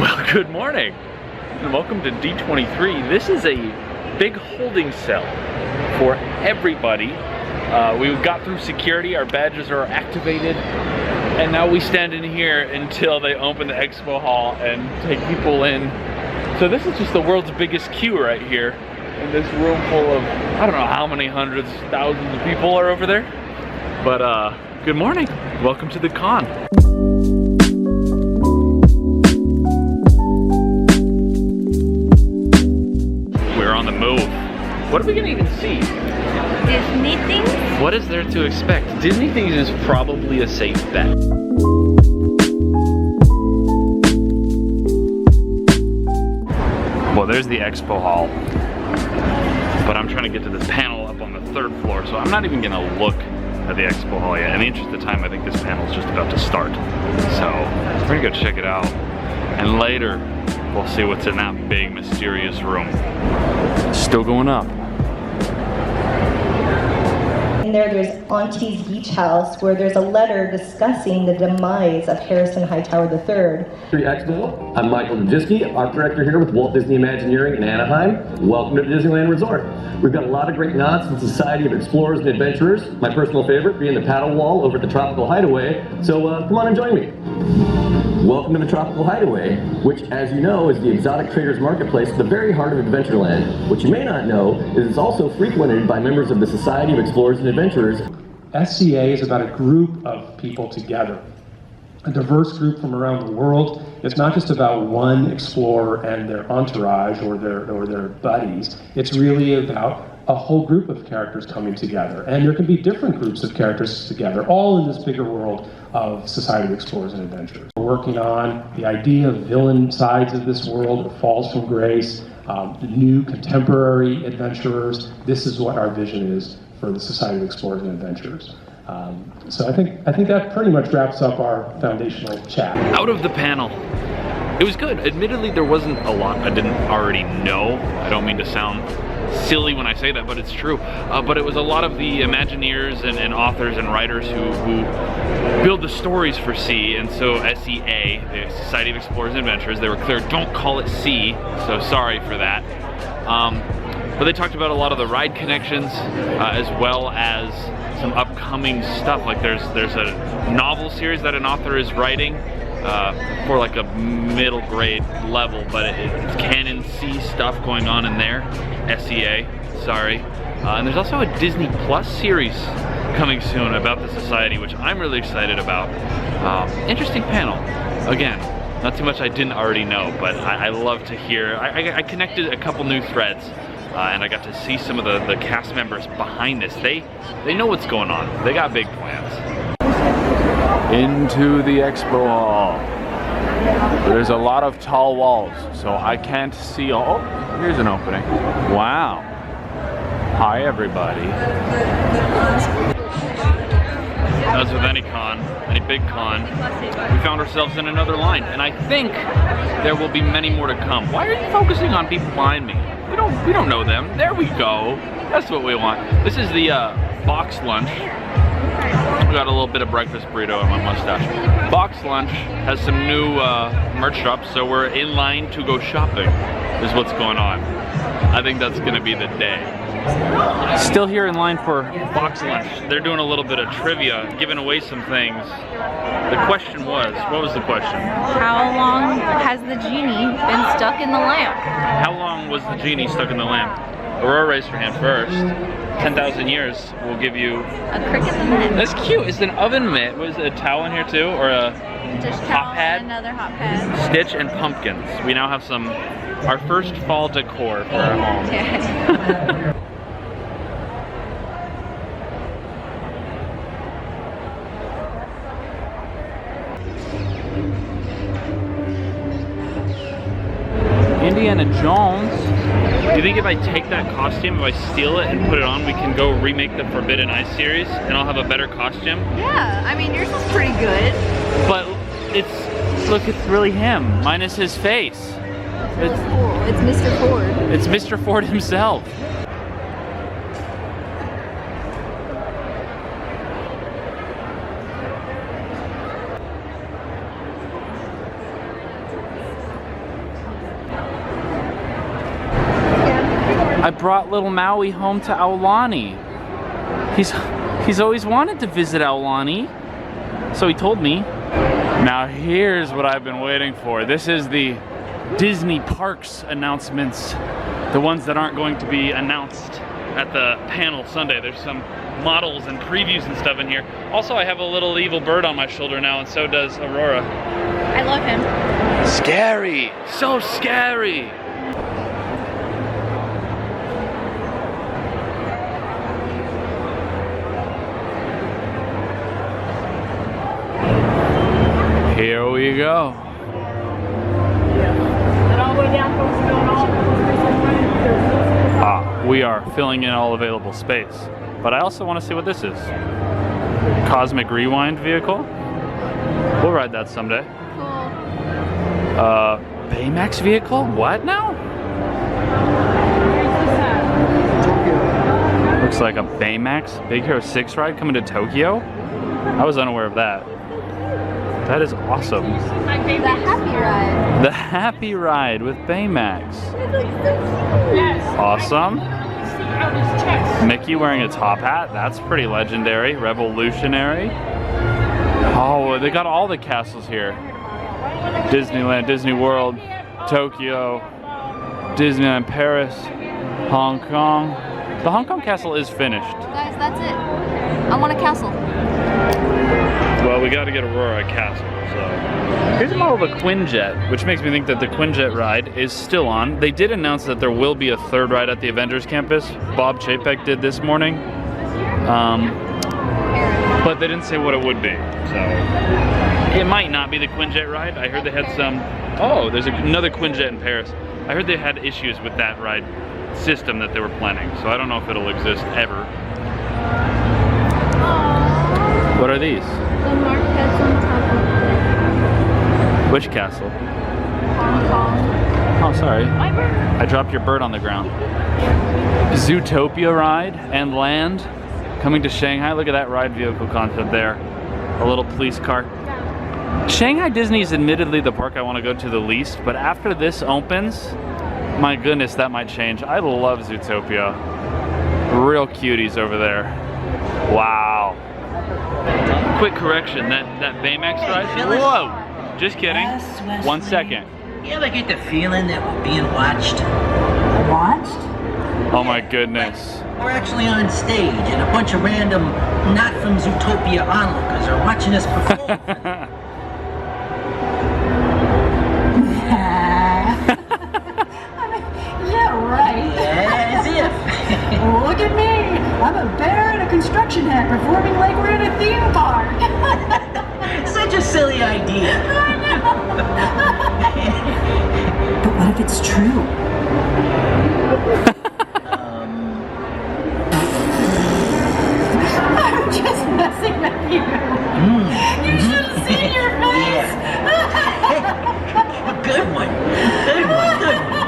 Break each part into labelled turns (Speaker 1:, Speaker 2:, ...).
Speaker 1: Well, good morning and welcome to D23. This is a big holding cell for everybody. We got through security, our badges are activated, and now we stand in here until they open the expo hall and take people in. So this is just the world's biggest queue right here in this room full of, I don't know how many hundreds, thousands of people are over there. But good morning, welcome to the con. We're on the move. What are we gonna even see?
Speaker 2: Disney things?
Speaker 1: What is there to expect? Disney things is probably a safe bet. Well, there's the expo hall, but I'm trying to get to this panel up on the 3rd floor, so I'm not even gonna look at the expo hall yet. In the interest of time, I think this panel is just about to start. So we're gonna go check it out, and later we'll see what's in that big mysterious room. Still going up.
Speaker 3: And there's Auntie's Beach House, where there's a letter discussing the demise of Harrison Hightower III.
Speaker 4: D23 Expo. I'm Michael Dajewski, art director here with Walt Disney Imagineering in Anaheim. Welcome to the Disneyland Resort. We've got a lot of great knots in Society of Explorers and Adventurers. My personal favorite being the paddle wall over at the Tropical Hideaway. So come on and join me. Welcome to the Tropical Hideaway, which, as you know, is the exotic traders marketplace at the very heart of Adventureland. What you may not know is it's also frequented by members of the Society of Explorers and Adventurers.
Speaker 5: s.e.a. is about a group of people together, a diverse group from around the world. It's not just about one explorer and their entourage or their buddies. It's really about a whole group of characters coming together. And there can be different groups of characters together, all in this bigger world of Society of Explorers and Adventurers. We're working on the idea of villain sides of this world, of Falls from Grace, new contemporary adventurers. This is what our vision is for the Society of Explorers and Adventurers. So I think that pretty much wraps up our foundational chat.
Speaker 1: Out of the panel. It was good. Admittedly, there wasn't a lot I didn't already know. I don't mean to sound silly when I say that, but it's true. But it was a lot of the Imagineers and authors and writers who build the stories for s.e.a. And so s.e.a., the Society of Explorers and Adventurers, they were clear, don't call it s.e.a., so sorry for that. But they talked about a lot of the ride connections, as well as some upcoming stuff. Like there's a novel series that an author is writing for like a middle grade level, but it's canon C stuff going on in there. s.e.a., sorry. And there's also a Disney Plus series coming soon about the Society, which I'm really excited about. Interesting panel. Again, not too much I didn't already know, but I love to hear. I connected a couple new threads, and I got to see some of the cast members behind this. They know what's going on. They got big plans. Into the expo hall. There's a lot of tall walls, so I can't see all. Oh, here's an opening. Wow. Hi, everybody. As with any con, any big con, we found ourselves in another line, and I think there will be many more to come. Why are you focusing on people behind me? We don't know them. There we go. That's what we want. This is the box lunch. I got a little bit of breakfast burrito in my mustache. Box lunch has some new merch drops, so we're in line to go shopping, is what's going on. I think that's gonna be the day. Still here in line for box lunch. They're doing a little bit of trivia, giving away some things. The question was, what was the question?
Speaker 2: How long has the genie been stuck in the lamp?
Speaker 1: How long was the genie stuck in the lamp? Aurora raised her hand first. 10,000 years will give you
Speaker 2: A cricket in the net.
Speaker 1: That's cute. Is it an oven mitt? Was it a towel in here too, or a
Speaker 2: Dish
Speaker 1: hot
Speaker 2: towel
Speaker 1: pad?
Speaker 2: and another hot pad.
Speaker 1: Stitch and pumpkins. We now have our first fall decor for our home.
Speaker 2: Okay.
Speaker 1: Indiana Jones. Do you think if I take that costume, if I steal it and put it on, we can go remake the Forbidden Ice series and I'll have a better costume?
Speaker 2: Yeah, I mean yours is pretty good.
Speaker 1: But look, it's really him, minus his face.
Speaker 2: It's cool. It's Mr. Ford.
Speaker 1: It's Mr. Ford himself. brought little Maui home to Aulani. He's always wanted to visit Aulani, so he told me. Now here's what I've been waiting for. This is the Disney Parks announcements, the ones that aren't going to be announced at the panel Sunday. There's some models and previews and stuff in here. Also, I have a little evil bird on my shoulder now, and so does Aurora.
Speaker 2: I love him.
Speaker 1: Scary, so scary. Here we go. We are filling in all available space. But I also want to see what this is. Cosmic Rewind vehicle. We'll ride that someday.
Speaker 2: Cool.
Speaker 1: Baymax vehicle? What now? Looks like a Baymax Big Hero 6 ride coming to Tokyo. I was unaware of that. That is awesome.
Speaker 2: The Happy Ride.
Speaker 1: The Happy Ride with Baymax. Awesome. Mickey wearing a top hat. That's pretty legendary. Revolutionary. Oh, they got all the castles here. Disneyland, Disney World, Tokyo, Disneyland Paris, Hong Kong. The Hong Kong castle is finished.
Speaker 2: Guys, that's it. I want a castle.
Speaker 1: Well, we got to get Aurora a castle, so. Here's a model of a Quinjet, which makes me think that the Quinjet ride is still on. They did announce that there will be a third ride at the Avengers Campus. Bob Chapek did this morning. But they didn't say what it would be, so. It might not be the Quinjet ride. I heard they had some, oh, there's another Quinjet in Paris. I heard they had issues with that ride system that they were planning, so I don't know if it'll exist ever. What are these?
Speaker 2: The markets on top of
Speaker 1: Which castle?
Speaker 2: Hong Kong.
Speaker 1: Oh, sorry. I dropped your bird on the ground. Zootopia ride and land coming to Shanghai. Look at that ride vehicle concept there. A little police car. Shanghai Disney is admittedly the park I want to go to the least, but after this opens, my goodness, that might change. I love Zootopia. Real cuties over there. Wow. Quick correction, that Baymax ride? Whoa! Just kidding.
Speaker 6: Yes,
Speaker 1: 1 second.
Speaker 6: You ever get the feeling that we're being watched? Watched?
Speaker 1: Oh my goodness.
Speaker 6: We're actually on stage and a bunch of random not from Zootopia onlookers are watching us perform.
Speaker 7: Yeah, right.
Speaker 6: As if.
Speaker 7: Look at me. I'm a bear in a construction hat performing like we're in a theme park.
Speaker 6: Such a silly idea.
Speaker 7: But what if it's true? I'm just messing with you. You should have seen your face.
Speaker 6: Yeah. Good one. Good one. Good one.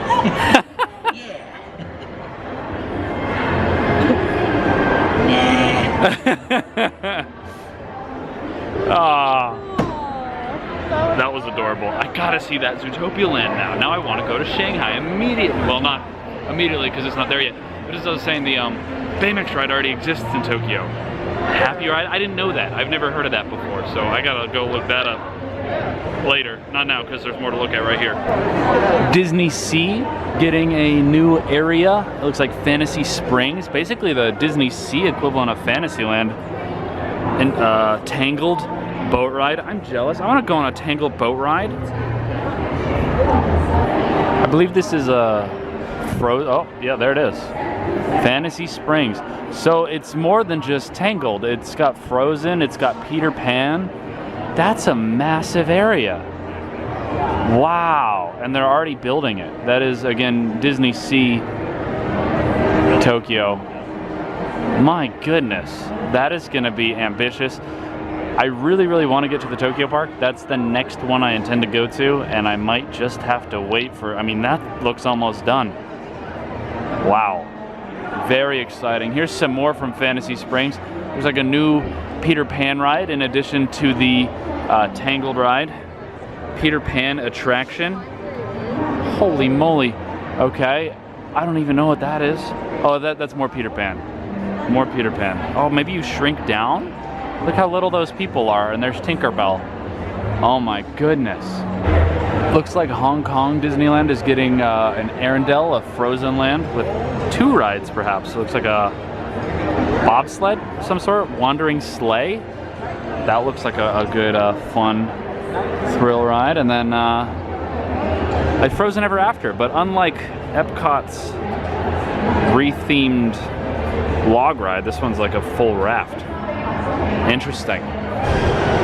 Speaker 1: That was adorable. I gotta see that Zootopia land now. Now I want to go to Shanghai immediately. Well, not immediately because it's not there yet. But as I was saying, the Baymax ride already exists in Tokyo. Happy Ride? I didn't know that. I've never heard of that before, so I gotta go look that up later. Not now, because there's more to look at right here. Disney Sea getting a new area. It looks like Fantasy Springs, basically the Disney Sea equivalent of Fantasyland. And Tangled boat ride. I'm jealous. I want to go on a Tangled boat ride. I believe this is a oh yeah, there it is. Fantasy Springs. So it's more than just Tangled. It's got Frozen, it's got Peter Pan. That's a massive area. Wow, and they're already building it. That is, again, Disney Sea, Tokyo. My goodness, that is gonna be ambitious. I really, really want to get to the Tokyo Park. That's the next one I intend to go to, and I might just have to wait for, I mean, that looks almost done. Wow, very exciting. Here's some more from Fantasy Springs. There's like a new Peter Pan ride in addition to the Tangled ride. Peter Pan attraction. Holy moly. Okay, I don't even know what that is. Oh, that's more Peter Pan. More Peter Pan. Oh, maybe you shrink down? Look how little those people are, and there's Tinkerbell. Oh my goodness. Looks like Hong Kong Disneyland is getting an Arendelle, a Frozen Land, with 2 rides perhaps. It looks like a bobsled of some sort, wandering sleigh. That looks like a good fun thrill ride. And then a Frozen Ever After, but unlike Epcot's rethemed log ride, this one's like a full raft. Interesting.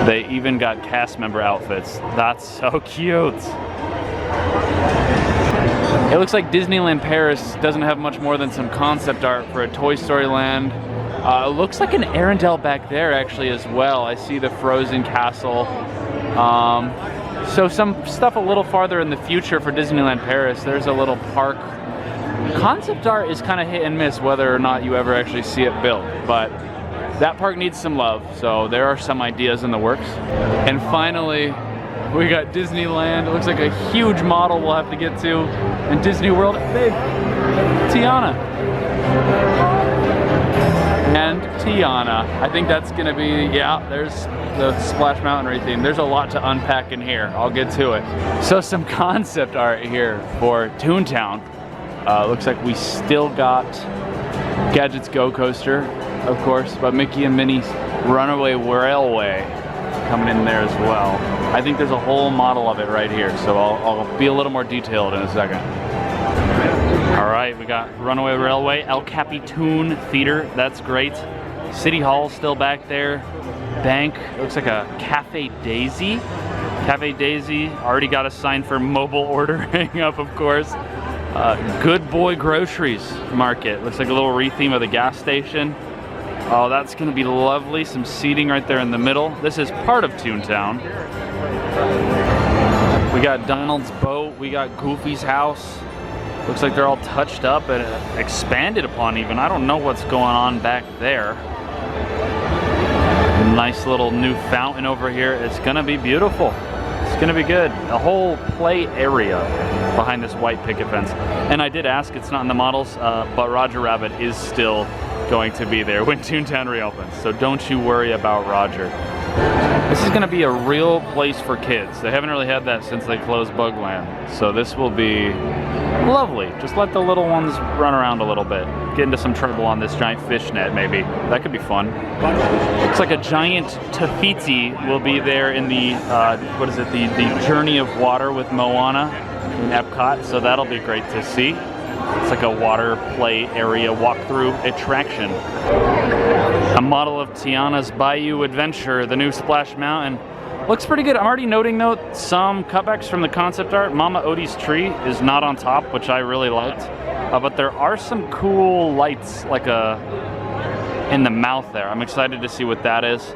Speaker 1: They even got cast member outfits. That's so cute. It looks like Disneyland Paris doesn't have much more than some concept art for a Toy Story Land. It looks like an Arendelle back there actually as well. I see the Frozen Castle. So some stuff a little farther in the future for Disneyland Paris. There's a little park. Concept art is kind of hit and miss whether or not you ever actually see it built, but that park needs some love, so there are some ideas in the works. And finally, we got Disneyland. It looks like a huge model we'll have to get to. And Disney World, babe, Tiana. And Tiana. I think that's gonna be, yeah, there's the Splash Mountain theme. There's a lot to unpack in here. I'll get to it. So some concept art here for Toontown. Looks like we still got Gadget's Go Coaster, of course, but Mickey and Minnie's Runaway Railway coming in there as well. I think there's a whole model of it right here, so I'll be a little more detailed in a second. All right, we got Runaway Railway, El Capitan Theater, that's great. City Hall still back there. Bank, looks like a Cafe Daisy. Cafe Daisy, already got a sign for mobile ordering up, of course. Good Boy Groceries Market, looks like a little retheme of the gas station. Oh, that's gonna be lovely. Some seating right there in the middle. This is part of Toontown. We got Donald's boat, we got Goofy's house. Looks like they're all touched up and expanded upon even. I don't know what's going on back there. Nice little new fountain over here. It's gonna be beautiful. It's gonna be good. A whole play area behind this white picket fence. And I did ask, it's not in the models, but Roger Rabbit is still going to be there when Toontown reopens. So don't you worry about Roger. This is gonna be a real place for kids. They haven't really had that since they closed Bugland. So this will be lovely. Just let the little ones run around a little bit. Get into some trouble on this giant fish net, maybe. That could be fun. Looks like a giant Tafiti will be there in the, what is it, the Journey of Water with Moana in Epcot. So that'll be great to see. It's like a water play area walkthrough attraction. A model of Tiana's Bayou Adventure, the new Splash Mountain. Looks pretty good. I'm already noting though, some cutbacks from the concept art. Mama Odie's tree is not on top, which I really liked. But there are some cool lights, like in the mouth there. I'm excited to see what that is.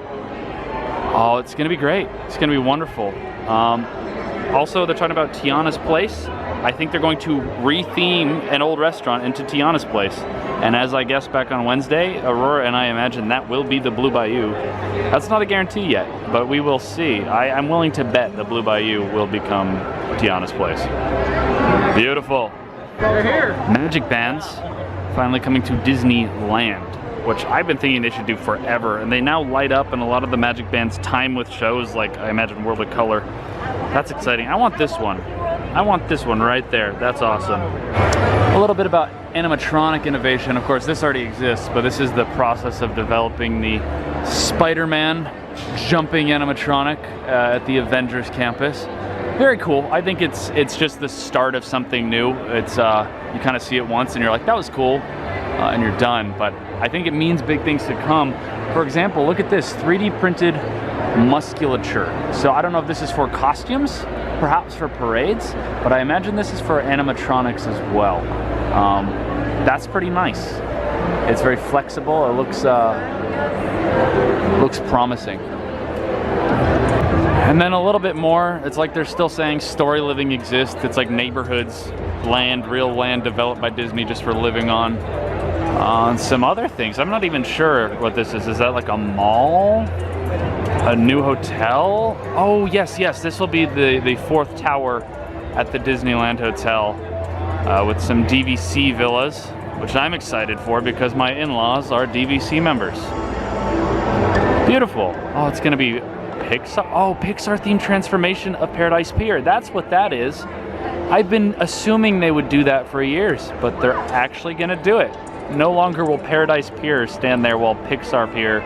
Speaker 1: Oh, it's gonna be great. It's gonna be wonderful. Also, they're talking about Tiana's Place. I think they're going to re-theme an old restaurant into Tiana's Place. And as I guessed back on Wednesday, Aurora and I imagine that will be the Blue Bayou. That's not a guarantee yet, but we will see. I'm willing to bet the Blue Bayou will become Tiana's Place. Beautiful.
Speaker 8: They're here.
Speaker 1: Magic bands finally coming to Disneyland, which I've been thinking they should do forever. And they now light up, and a lot of the magic bands time with shows like, I imagine, World of Color. That's exciting. I want this one. I want this one right there. That's awesome. A little bit about animatronic innovation. Of course, this already exists, but this is the process of developing the Spider-Man jumping animatronic at the Avengers campus. Very cool. I think it's just the start of something new. It's you kind of see it once and you're like, that was cool, and you're done. But I think it means big things to come. For example, look at this 3D printed musculature. So I don't know if this is for costumes, perhaps for parades, but I imagine this is for animatronics as well. That's pretty nice. It's very flexible. It looks promising. And then a little bit more, it's like they're still saying story living exists. It's like neighborhoods, land, real land developed by Disney just for living on. Some other things. I'm not even sure what this is. Is that like a mall? A new hotel? Oh, yes, this will be the fourth tower at the Disneyland Hotel with some DVC villas. which I'm excited for because my in-laws are DVC members. Beautiful. Oh, it's gonna be Pixar. Oh, Pixar themed transformation of Paradise Pier. That's what that is. I've been assuming they would do that for years, but they're actually gonna do it. No longer will Paradise Pier stand there while Pixar Pier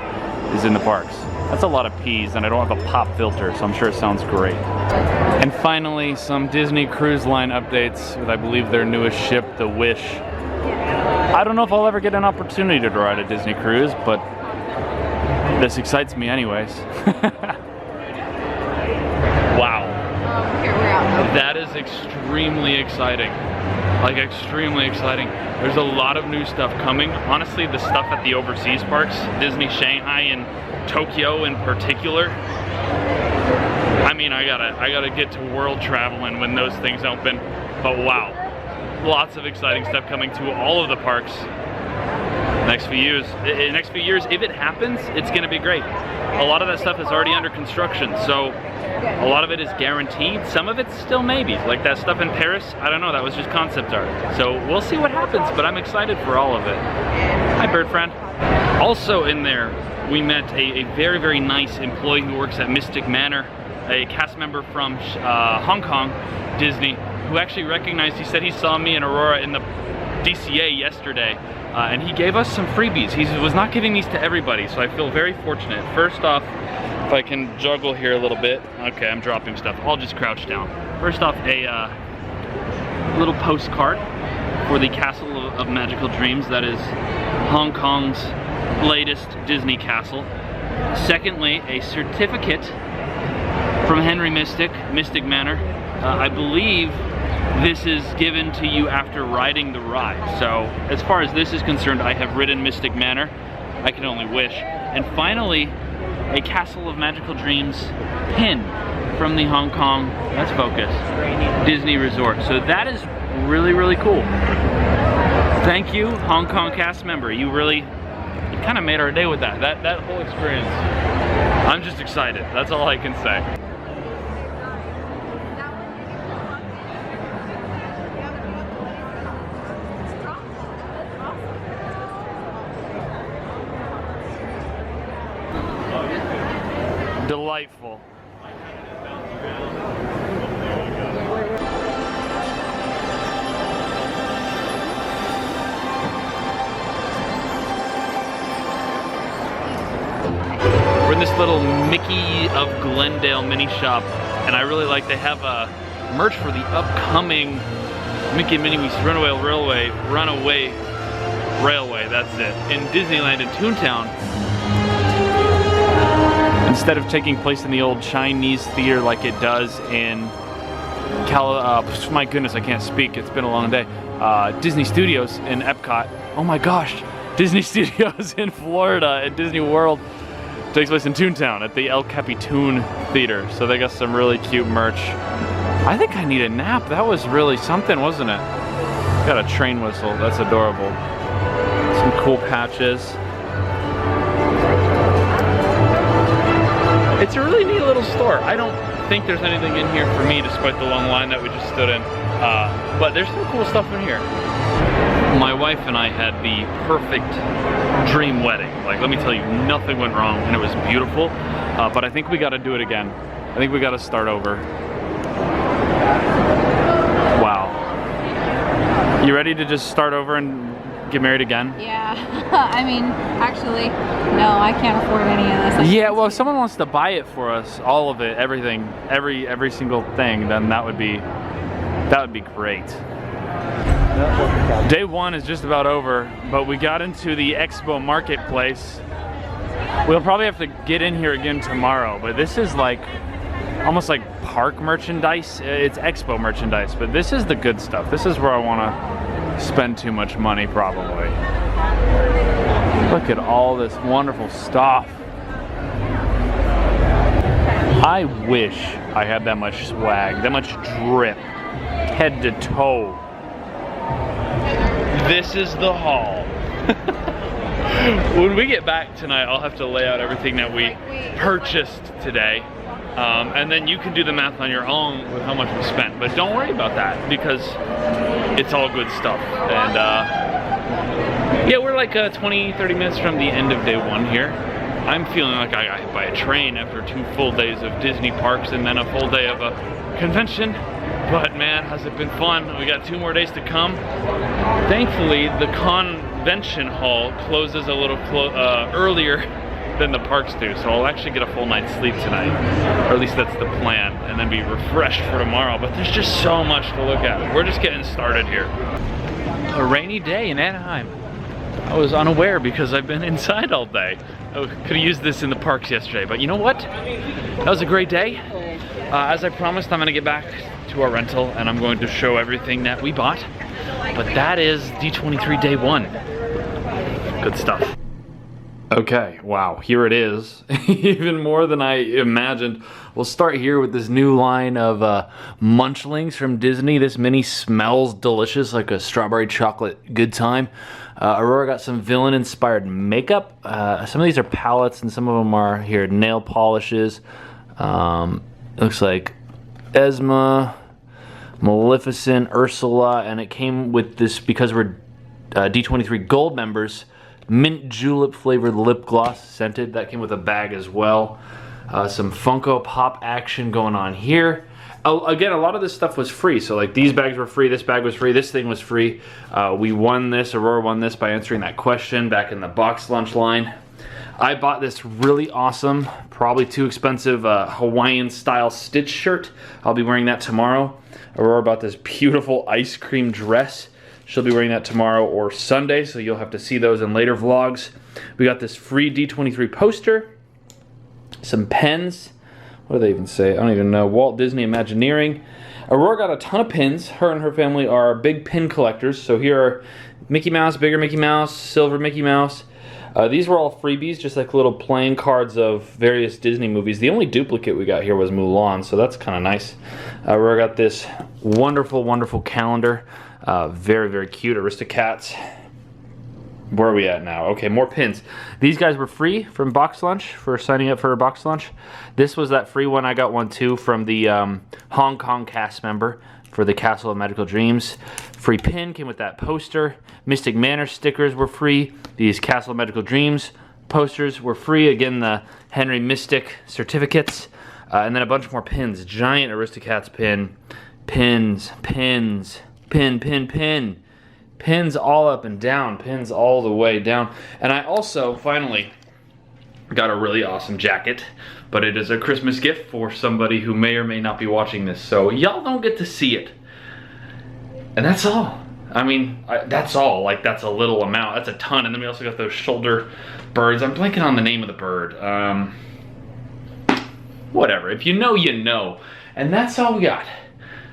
Speaker 1: is in the parks. That's a lot of P's, and I don't have a pop filter, so I'm sure it sounds great. And finally, some Disney Cruise Line updates with, I believe, their newest ship, the Wish. I don't know if I'll ever get an opportunity to ride a Disney cruise, but this excites me anyways. Wow.
Speaker 2: Here, we're out.
Speaker 1: That is extremely exciting. Like, extremely exciting. There's a lot of new stuff coming. Honestly, the stuff at the overseas parks, Disney Shanghai and Tokyo in particular. I mean, I gotta get to world traveling when those things open. But wow, lots of exciting stuff coming to all of the parks. Next few years, if it happens, it's gonna be great. A lot of that stuff is already under construction, so a lot of it is guaranteed. Some of it's still maybes, like that stuff in Paris. I don't know, that was just concept art. So we'll see what happens, but I'm excited for all of it. Hi, bird friend. Also in there, we met a very, very nice employee who works at Mystic Manor, a cast member from Hong Kong, Disney, who actually recognized, he said he saw me and Aurora in the DCA yesterday, and he gave us some freebies. He was not giving these to everybody, so I feel very fortunate. First off, if I can juggle here a little bit. Okay, I'm dropping stuff. I'll just crouch down. First off, a little postcard for the Castle of Magical Dreams. That is Hong Kong's latest Disney castle. Secondly, a certificate from Henry Mystic Manor. I believe this is given to you after riding the ride. So as far as this is concerned, I have ridden Mystic Manor. I can only wish. And finally, a Castle of Magical Dreams pin from the Hong Kong, let's focus, Disney Resort. So that is really, really cool. Thank you, Hong Kong cast member. You kind of made our day with that. That whole experience. I'm just excited. That's all I can say. Delightful. We're in this little Mickey of Glendale mini shop, and I really like, they have merch for the upcoming Mickey and Minnie Meets Runaway Railway, that's it, in Disneyland in Toontown. Instead of taking place in the old Chinese theater like it does in my goodness, I can't speak, it's been a long day. Disney Studios in Epcot. Oh my gosh, Disney Studios in Florida at Disney World takes place in Toontown at the El Capitan Theater. So they got some really cute merch. I think I need a nap. That was really something, wasn't it? Got a train whistle, that's adorable. Some cool patches. It's a really neat little store. I don't think there's anything in here for me despite the long line that we just stood in. But there's some cool stuff in here. My wife and I had the perfect dream wedding. Like, let me tell you, nothing went wrong and it was beautiful. But I think we gotta do it again. I think we gotta start over. Wow. You ready to just start over and get married again?
Speaker 2: Yeah. I mean, actually, no, I can't afford any of this.
Speaker 1: Yeah, well, if someone wants to buy it for us, all of it, everything, every single thing, then that would be great. Day one is just about over, but we got into the Expo marketplace. We'll probably have to get in here again tomorrow, but this is like almost like park merchandise. It's Expo merchandise, but this is the good stuff. This is where I want to spend too much money, probably. Look at all this wonderful stuff. I wish I had that much swag, that much drip, head to toe. This is the haul. When we get back tonight, I'll have to lay out everything that we purchased today. And then you can do the math on your own with how much we spent. But don't worry about that because it's all good stuff. And Yeah, we're like 20, 30 minutes from the end of day one here. I'm feeling like I got hit by a train after 2 full days of Disney parks and then a full day of a convention. But man, has it been fun. We got 2 more days to come. Thankfully, the convention hall closes a little earlier than the parks do, so I'll actually get a full night's sleep tonight, or at least that's the plan, and then be refreshed for tomorrow. But there's just so much to look at. We're just getting started here. A rainy day in Anaheim. I was unaware because I've been inside all day. I could have used this in the parks yesterday, but you know what? That was a great day. As I promised, I'm gonna get back to our rental and I'm going to show everything that we bought. But that is D23 day 1. Good stuff. Okay, wow, here it is. Even more than I imagined. We'll start here with this new line of Munchlings from Disney. This mini smells delicious, like a strawberry chocolate good time. Aurora got some villain-inspired makeup. Some of these are palettes and some of them are here nail polishes. Looks like Esma, Maleficent, Ursula, and it came with this, because we're D23 Gold members, mint julep flavored lip gloss scented. That came with a bag as well. Some Funko Pop action going on here. Again, a lot of this stuff was free. So like these bags were free, this bag was free, this thing was free. We won this, Aurora won this by answering that question back in the box lunch line. I bought this really awesome, probably too expensive Hawaiian style stitch shirt. I'll be wearing that tomorrow. Aurora bought this beautiful ice cream dress. She'll be wearing that tomorrow or Sunday, so you'll have to see those in later vlogs. We got this free D23 poster, some pens. What do they even say? I don't even know. Walt Disney Imagineering. Aurora got a ton of pins. Her and her family are big pin collectors. So here are Mickey Mouse, bigger Mickey Mouse, silver Mickey Mouse. These were all freebies, just like little playing cards of various Disney movies. The only duplicate we got here was Mulan, so that's kind of nice. Aurora got this wonderful, wonderful calendar. Very, very cute. Aristocats. Where are we at now? Okay, more pins. These guys were free from Box Lunch for signing up for a Box Lunch. This was that free one. I got one too from the Hong Kong cast member for the Castle of Magical Dreams. Free pin came with that poster. Mystic Manor stickers were free. These Castle of Magical Dreams posters were free. Again, the Henry Mystic certificates. And then a bunch more pins. Giant Aristocats pin. Pins. Pin, pin, pin. Pins all up and down. Pins all the way down. And I also, finally, got a really awesome jacket. But it is a Christmas gift for somebody who may or may not be watching this. So y'all don't get to see it. And that's all. I mean, that's all. Like, that's a little amount. That's a ton. And then we also got those shoulder birds. I'm blanking on the name of the bird. Whatever. If you know, you know. And that's all we got.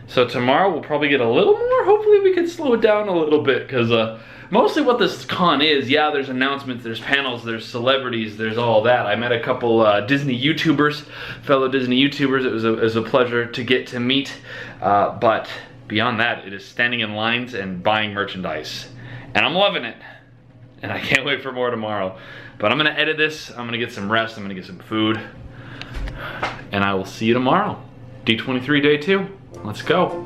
Speaker 1: So tomorrow we'll probably get a little more. Hopefully we can slow it down a little bit, because mostly what this con is, yeah, there's announcements, there's panels, there's celebrities, there's all that. I met a couple Disney YouTubers, fellow Disney YouTubers. It was a pleasure to get to meet. But beyond that, it is standing in lines and buying merchandise. And I'm loving it. And I can't wait for more tomorrow. But I'm gonna edit this, I'm gonna get some rest, I'm gonna get some food. And I will see you tomorrow. D23 day 2. Let's go.